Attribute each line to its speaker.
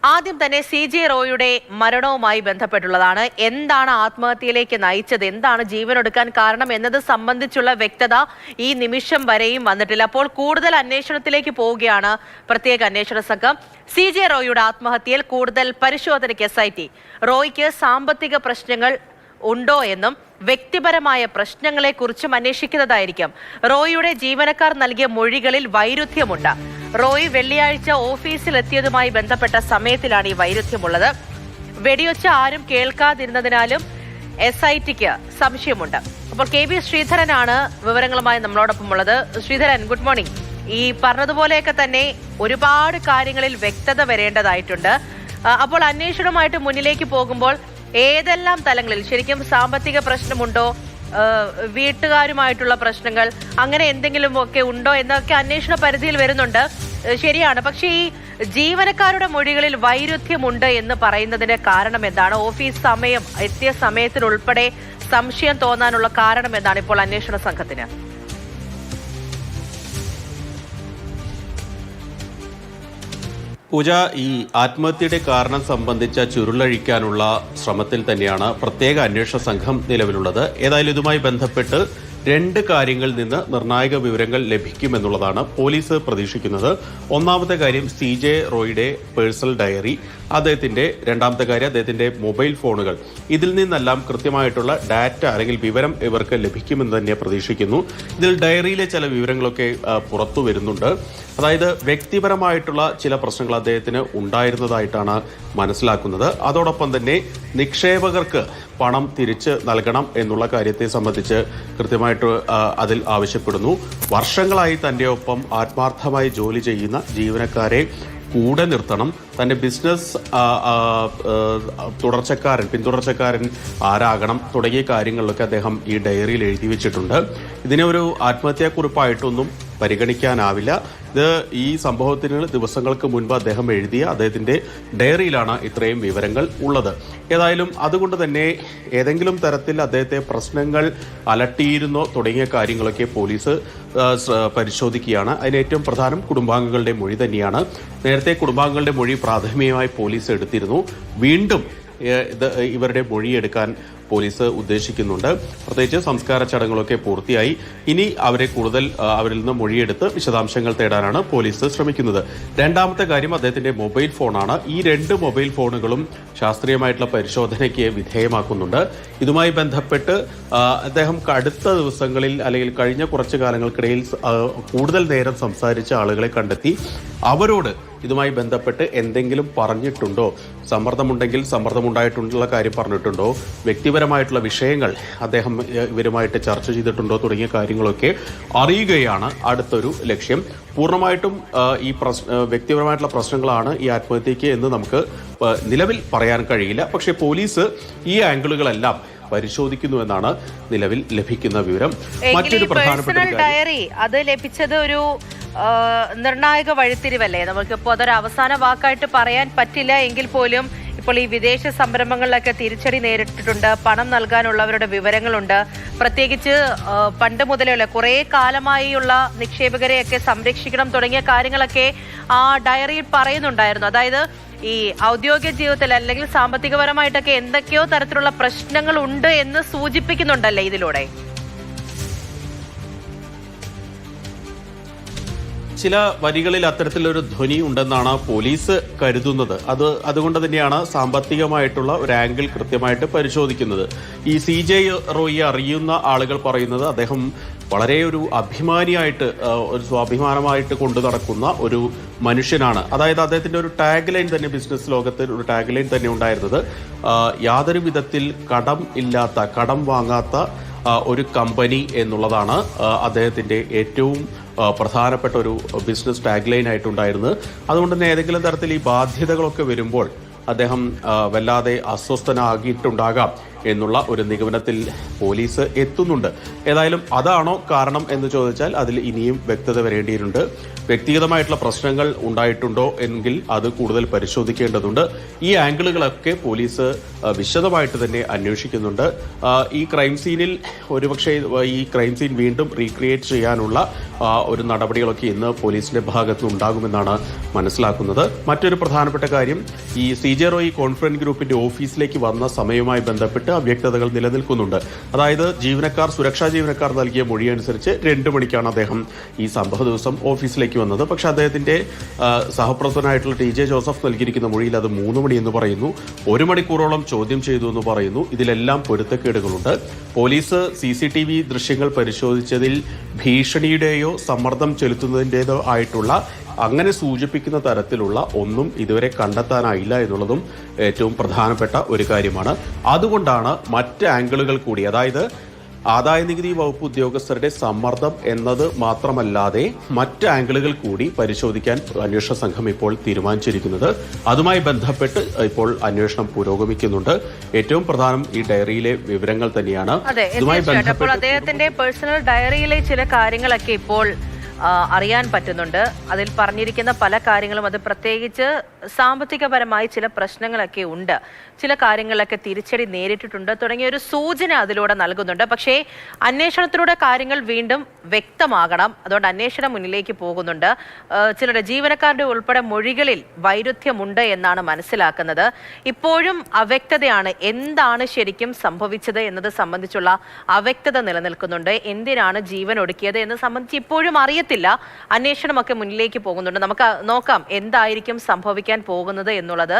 Speaker 1: ആദ്യം തന്നെ CJ റോയിയുടെ മരണവുമായി ബന്ധപ്പെട്ടുള്ളതാണ്. എന്താണ് ആത്മഹത്യയിലേക്ക് നയിച്ചത്, എന്താണ് ജീവനൊടുക്കാൻ കാരണം എന്നത് സംബന്ധിച്ചുള്ള വ്യക്തത ഈ നിമിഷം വരെയും വന്നിട്ടില്ല. അപ്പോൾ കൂടുതൽ അന്വേഷണത്തിലേക്ക് പോവുകയാണ് പ്രത്യേക അന്വേഷണ സംഘം. CJ റോയിയുടെ ആത്മഹത്യയിൽ കൂടുതൽ പരിശോധനയ്ക്ക് SIT. റോയിക്ക് സാമ്പത്തിക പ്രശ്നങ്ങൾ ഉണ്ടോ എന്നും വ്യക്തിപരമായ പ്രശ്നങ്ങളെക്കുറിച്ചും അന്വേഷിക്കുന്നതായിരിക്കും. റോയിയുടെ ജീവനക്കാർ നൽകിയ മൊഴികളിൽ വൈരുദ്ധ്യമുണ്ട്. റോയി വെള്ളിയാഴ്ച ഓഫീസിലെത്തിയതുമായി ബന്ധപ്പെട്ട സമയത്തിലാണ് ഈ വൈരുദ്ധ്യമുള്ളത്. വെടിയൊച്ച ആരും കേൾക്കാതിരുന്നതിനാലും SITക്ക് സംശയമുണ്ട്. അപ്പോൾ KB ശ്രീധരനാണ് വിവരങ്ങളുമായി നമ്മളോടൊപ്പം ഉള്ളത്. Sreedharan, good morning. ഈ പറഞ്ഞതുപോലെയൊക്കെ തന്നെ ഒരുപാട് കാര്യങ്ങളിൽ വ്യക്തത വരേണ്ടതായിട്ടുണ്ട്. അപ്പോൾ അന്വേഷണവുമായിട്ട് മുന്നിലേക്ക് പോകുമ്പോൾ ഏതെല്ലാം തലങ്ങളിൽ ശരിക്കും സാമ്പത്തിക പ്രശ്നമുണ്ടോ, വീട്ടുകാരുമായിട്ടുള്ള പ്രശ്നങ്ങൾ അങ്ങനെ എന്തെങ്കിലും ഒക്കെ ഉണ്ടോ എന്നൊക്കെ അന്വേഷണ പരിധിയിൽ വരുന്നുണ്ട്. ശരിയാണ്. പക്ഷേ ഈ ജീവനക്കാരുടെ മൊഴികളിൽ വൈരുദ്ധ്യമുണ്ട് എന്ന് പറയുന്നതിന് കാരണം എന്താണ്? ഓഫീസ് സമയം എത്തിയ സമയത്തിനുൾപ്പെടെ സംശയം തോന്നാനുള്ള കാരണം എന്താണ് ഇപ്പോൾ അന്വേഷണ സംഘത്തിന്?
Speaker 2: പൂജ, ഈ ആത്മഹത്യയുടെ കാരണം സംബന്ധിച്ച ചുരുളഴിക്കാനുള്ള ശ്രമത്തിൽ തന്നെയാണ് പ്രത്യേക അന്വേഷണ സംഘം നിലവിലുള്ളത്. ഏതായാലും ഇതുമായി ബന്ധപ്പെട്ട് രണ്ട് കാര്യങ്ങളിൽ നിന്ന് നിർണായക വിവരങ്ങൾ ലഭിക്കുമെന്നുള്ളതാണ് പോലീസ് പ്രതീക്ഷിക്കുന്നത്. ഒന്നാമത്തെ കാര്യം CJ റോയിയുടെ പേഴ്സണൽ ഡയറി, രണ്ടാമത്തെ കാര്യം അദ്ദേഹത്തിന്റെ മൊബൈൽ ഫോണുകൾ. ഇതിൽ നിന്നെല്ലാം കൃത്യമായിട്ടുള്ള ഡാറ്റ അല്ലെങ്കിൽ വിവരം ഇവർക്ക് ലഭിക്കുമെന്ന് തന്നെ പ്രതീക്ഷിക്കുന്നു. ഇതിൽ ഡയറിയിലെ ചില വിവരങ്ങളൊക്കെ പുറത്തു വരുന്നുണ്ട്. അതായത് വ്യക്തിപരമായിട്ടുള്ള ചില പ്രശ്നങ്ങൾ അദ്ദേഹത്തിന് ഉണ്ടായിരുന്നതായിട്ടാണ് മനസ്സിലാക്കുന്നത്. അതോടൊപ്പം തന്നെ നിക്ഷേപകർക്ക് പണം തിരിച്ച് നൽകണം എന്നുള്ള കാര്യത്തെ സംബന്ധിച്ച് കൃത്യമായിട്ട് അതിൽ ആവശ്യപ്പെടുന്നു. വർഷങ്ങളായി തൻ്റെ ഒപ്പം ആത്മാർത്ഥമായി ജോലി ചെയ്യുന്ന ജീവനക്കാരെ കൂടെ നിർത്തണം, തൻ്റെ ബിസിനസ് പിന്തുടർച്ചക്കാരൻ ആരാകണം തുടങ്ങിയ കാര്യങ്ങളിലൊക്കെ അദ്ദേഹം ഈ ഡയറിയിൽ എഴുതി വെച്ചിട്ടുണ്ട്. ഇതിനെ ഒരു ആത്മഹത്യാക്കുറിപ്പായിട്ടൊന്നും പരിഗണിക്കാനാവില്ല. ഇത് ഈ സംഭവത്തിന് ദിവസങ്ങൾക്ക് മുൻപ് അദ്ദേഹം എഴുതിയ അദ്ദേഹത്തിന്റെ ഡയറിയിലാണ് ഇത്രയും വിവരങ്ങൾ ഉള്ളത്. ഏതായാലും അതുകൊണ്ട് തന്നെ ഏതെങ്കിലും തരത്തിൽ അദ്ദേഹത്തെ പ്രശ്നങ്ങൾ അലട്ടിയിരുന്നോ തുടങ്ങിയ കാര്യങ്ങളൊക്കെ പോലീസ് പരിശോധിക്കുകയാണ്. അതിന് ഏറ്റവും പ്രധാനം കുടുംബാംഗങ്ങളുടെ മൊഴി തന്നെയാണ്. നേരത്തെ കുടുംബാംഗങ്ങളുടെ മൊഴി പ്രാഥമികമായി പോലീസ് എടുത്തിരുന്നു. വീണ്ടും ഇവരുടെ മൊഴിയെടുക്കാൻ പോലീസ് ഉദ്ദേശിക്കുന്നുണ്ട്. പ്രത്യേകിച്ച് സംസ്കാര ചടങ്ങുകളൊക്കെ പൂർത്തിയായി. ഇനി അവരിൽ നിന്ന് മൊഴിയെടുത്ത് വിശദാംശങ്ങൾ തേടാനാണ് പോലീസ് ശ്രമിക്കുന്നത്. രണ്ടാമത്തെ കാര്യം അദ്ദേഹത്തിന്റെ മൊബൈൽ ഫോണാണ്. ഈ രണ്ട് മൊബൈൽ ഫോണുകളും ശാസ്ത്രീയമായിട്ടുള്ള പരിശോധനയ്ക്ക് വിധേയമാക്കുന്നുണ്ട്. ഇതുമായി ബന്ധപ്പെട്ട് അദ്ദേഹം അടുത്ത ദിവസങ്ങളിൽ അല്ലെങ്കിൽ കഴിഞ്ഞ കുറച്ചു കാലങ്ങൾക്കിടയിൽ കൂടുതൽ നേരം സംസാരിച്ച ആളുകളെ കണ്ടെത്തി അവരോട് ഇതുമായി ബന്ധപ്പെട്ട് എന്തെങ്കിലും പറഞ്ഞിട്ടുണ്ടോ, സമ്മർദ്ദമുണ്ടെങ്കിൽ സമ്മർദ്ദമുണ്ടായിട്ടുള്ള കാര്യം പറഞ്ഞിട്ടുണ്ടോ, വ്യക്തിപരമായിട്ടുള്ള വിഷയങ്ങൾ അദ്ദേഹം ഇവരുമായിട്ട് ചർച്ച ചെയ്തിട്ടുണ്ടോ തുടങ്ങിയ കാര്യങ്ങളൊക്കെ അറിയുകയാണ് അടുത്തൊരു ലക്ഷ്യം. പൂർണ്ണമായിട്ടും ഈ വ്യക്തിപരമായിട്ടുള്ള പ്രശ്നങ്ങളാണ് ഈ ആത്മഹത്യക്ക് എന്ന് നമുക്ക് നിലവിൽ പറയാൻ കഴിയില്ല. പക്ഷേ പോലീസ് ഈ ആംഗിളുകളെല്ലാം പരിശോധിക്കുന്നു എന്നാണ് നിലവിൽ ലഭിക്കുന്ന വിവരം. മറ്റൊരു പ്രധാനപ്പെട്ട
Speaker 1: ഡയറി അത് ലഭിച്ചത് ഒരു നിർണായക വഴിത്തിരിവല്ലേ? നമുക്കിപ്പോൾ അതൊരു അവസാന വാക്കായിട്ട് പറയാൻ പറ്റില്ല എങ്കിൽ പോലും ഇപ്പോൾ ഈ വിദേശ സംരംഭങ്ങളിലൊക്കെ തിരിച്ചടി നേരിട്ടിട്ടുണ്ട്, പണം നൽകാനുള്ളവരുടെ വിവരങ്ങളുണ്ട്. പ്രത്യേകിച്ച് പണ്ട് മുതലുള്ള കുറേ കാലമായുള്ള നിക്ഷേപകരെയൊക്കെ സംരക്ഷിക്കണം തുടങ്ങിയ കാര്യങ്ങളൊക്കെ ആ ഡയറിയിൽ പറയുന്നുണ്ടായിരുന്നു. അതായത് ഈ ഔദ്യോഗിക ജീവിതത്തിൽ അല്ലെങ്കിൽ സാമ്പത്തികപരമായിട്ടൊക്കെ എന്തൊക്കെയോ തരത്തിലുള്ള പ്രശ്നങ്ങൾ ഉണ്ട് എന്ന് സൂചിപ്പിക്കുന്നുണ്ടല്ലേ ഇതിലൂടെ?
Speaker 2: ചില വരികളിൽ അത്തരത്തിലൊരു ധ്വനി ഉണ്ടെന്നാണ് പോലീസ് കരുതുന്നത്. അതുകൊണ്ട് തന്നെയാണ് സാമ്പത്തികമായിട്ടുള്ള ഒരു ആംഗിൾ കൃത്യമായിട്ട് പരിശോധിക്കുന്നത്. ഈ CJ റോയിയെ അറിയുന്ന ആളുകൾ പറയുന്നത് അദ്ദേഹം വളരെ ഒരു അഭിമാനിയായിട്ട്, ഒരു സ്വാഭിമാനമായിട്ട് കൊണ്ടു നടക്കുന്ന ഒരു മനുഷ്യനാണ്. അതായത് അദ്ദേഹത്തിന്റെ ഒരു ടാഗ് ലൈൻ തന്നെ, ബിസിനസ് ലോകത്തിൽ ഒരു ടാഗ് ലൈൻ തന്നെ ഉണ്ടായിരുന്നത് യാതൊരു വിധത്തിൽ കടം വാങ്ങാത്ത ഒരു കമ്പനി എന്നുള്ളതാണ് അദ്ദേഹത്തിന്റെ ഏറ്റവും പ്രധാനപ്പെട്ട ഒരു ബിസിനസ് ടാഗ് ലൈൻ ആയിട്ടുണ്ടായിരുന്നത്. അതുകൊണ്ട് തന്നെ ഏതെങ്കിലും തരത്തിൽ ഈ ബാധ്യതകളൊക്കെ വരുമ്പോൾ അദ്ദേഹം വല്ലാതെ അസ്വസ്ഥനാകിയിട്ടുണ്ടാകാം എന്നുള്ള ഒരു നിഗമനത്തിൽ പോലീസ് എത്തുന്നുണ്ട്. ഏതായാലും അതാണോ കാരണം എന്ന് ചോദിച്ചാൽ അതിൽ ഇനിയും വ്യക്തത വരേണ്ടിയിട്ടുണ്ട്. വ്യക്തിഗതമായിട്ടുള്ള പ്രശ്നങ്ങൾ ഉണ്ടായിട്ടുണ്ടോ എങ്കിൽ അത് കൂടുതൽ പരിശോധിക്കേണ്ടതുണ്ട്. ഈ ആംഗിളുകളൊക്കെ പോലീസ് വിശദമായിട്ട് തന്നെ അന്വേഷിക്കുന്നുണ്ട്. ഈ ക്രൈം സീനിൽ ഒരുപക്ഷെ ഈ ക്രൈം സീൻ വീണ്ടും റീക്രിയേറ്റ് ചെയ്യാനുള്ള ഒരു നടപടികളൊക്കെ ഇന്ന് പോലീസിന്റെ ഭാഗത്തുനിന്ന് ഉണ്ടാകുമെന്നാണ് മനസ്സിലാക്കുന്നത്. മറ്റൊരു പ്രധാനപ്പെട്ട കാര്യം, ഈ CJ റോയി കോൺഫറൻസ് ഗ്രൂപ്പിന്റെ ഓഫീസിലേക്ക് വന്ന സമയവുമായി ബന്ധപ്പെട്ട് അവ്യക്തതകൾ നിലനിൽക്കുന്നുണ്ട്. അതായത് സുരക്ഷാ ജീവനക്കാർ നൽകിയ മൊഴി അനുസരിച്ച് 2 മണിക്കാണ് അദ്ദേഹം ഈ സംഭവ ദിവസം ഓഫീസിലേക്ക് വന്നത്. പക്ഷെ അദ്ദേഹത്തിന്റെ സഹപ്രവർത്തകനായിട്ടുള്ള TJ ജോസഫ് നൽകിയിരിക്കുന്ന മൊഴിയിൽ അത് 3 മണി എന്ന് പറയുന്നു. 1 മണിക്കൂറോളം ചോദ്യം ചെയ്തു എന്ന് പറയുന്നു. ഇതിലെല്ലാം പൊരുത്തക്കേടുകളുണ്ട്. പോലീസ് CCTV ദൃശ്യങ്ങൾ പരിശോധിച്ചതിൽ ഭീഷണിയുടെയോ സമ്മർദ്ദം ചെലുത്തുന്നതിൻ്റെതോ ആയിട്ടുള്ള അങ്ങനെ സൂചിപ്പിക്കുന്ന തരത്തിലുള്ള ഒന്നും ഇതുവരെ കണ്ടെത്താനായില്ല എന്നുള്ളതും ഏറ്റവും പ്രധാനപ്പെട്ട ഒരു കാര്യമാണ്. അതുകൊണ്ടാണ് മറ്റ് ആംഗിളുകൾ കൂടി, അതായത് ആദായനികുതി വകുപ്പ് ഉദ്യോഗസ്ഥരുടെ സമ്മർദ്ദം എന്നത് മാത്രമല്ലാതെ മറ്റ് ആംഗിളുകൾ കൂടി പരിശോധിക്കാൻ അന്വേഷണ സംഘം ഇപ്പോൾ തീരുമാനിച്ചിരിക്കുന്നത്. അതുമായി ബന്ധപ്പെട്ട് ഇപ്പോൾ അന്വേഷണം പുരോഗമിക്കുന്നുണ്ട്. ഏറ്റവും പ്രധാനം ഈ ഡയറിയിലെ വിവരങ്ങൾ തന്നെയാണ്.
Speaker 1: ഇതുമായി ബന്ധപ്പെട്ട് അദ്ദേഹത്തിന്റെ പേഴ്സണൽ ഡയറിയിലെ ചില കാര്യങ്ങളൊക്കെ ഇപ്പോൾ അറിയാൻ പറ്റുന്നുണ്ട്. അതിൽ പറഞ്ഞിരിക്കുന്ന പല കാര്യങ്ങളും, അത് പ്രത്യേകിച്ച് സാമ്പത്തികപരമായി ചില പ്രശ്നങ്ങളൊക്കെ ഉണ്ട്, ചില കാര്യങ്ങളിലൊക്കെ തിരിച്ചടി നേരിട്ടിട്ടുണ്ട് തുടങ്ങിയ ഒരു സൂചന അതിലൂടെ നൽകുന്നുണ്ട്. പക്ഷേ അന്വേഷണത്തിലൂടെ കാര്യങ്ങൾ വീണ്ടും വ്യക്തമാകണം. അതുകൊണ്ട് അന്വേഷണം മുന്നിലേക്ക് പോകുന്നുണ്ട്. ചിലരുടെ ജീവനക്കാരുടെ ഉൾപ്പെടെ മൊഴികളിൽ വൈരുദ്ധ്യമുണ്ട് എന്നാണ് മനസ്സിലാക്കുന്നത്. ഇപ്പോഴും അവ്യക്തതയാണ്. എന്താണ് ശരിക്കും സംഭവിച്ചത് എന്നത് സംബന്ധിച്ചുള്ള അവ്യക്തത നിലനിൽക്കുന്നുണ്ട്. എന്തിനാണ് ജീവൻ ഒടുക്കിയത് എന്ന് സംബന്ധിച്ച് ഇപ്പോഴും അറിയത്തില്ല. അന്വേഷണമൊക്കെ മുന്നിലേക്ക് പോകുന്നുണ്ട്. നമുക്ക് നോക്കാം എന്തായിരിക്കും സംഭവിക്കാൻ പോകുന്നത് എന്നുള്ളത്.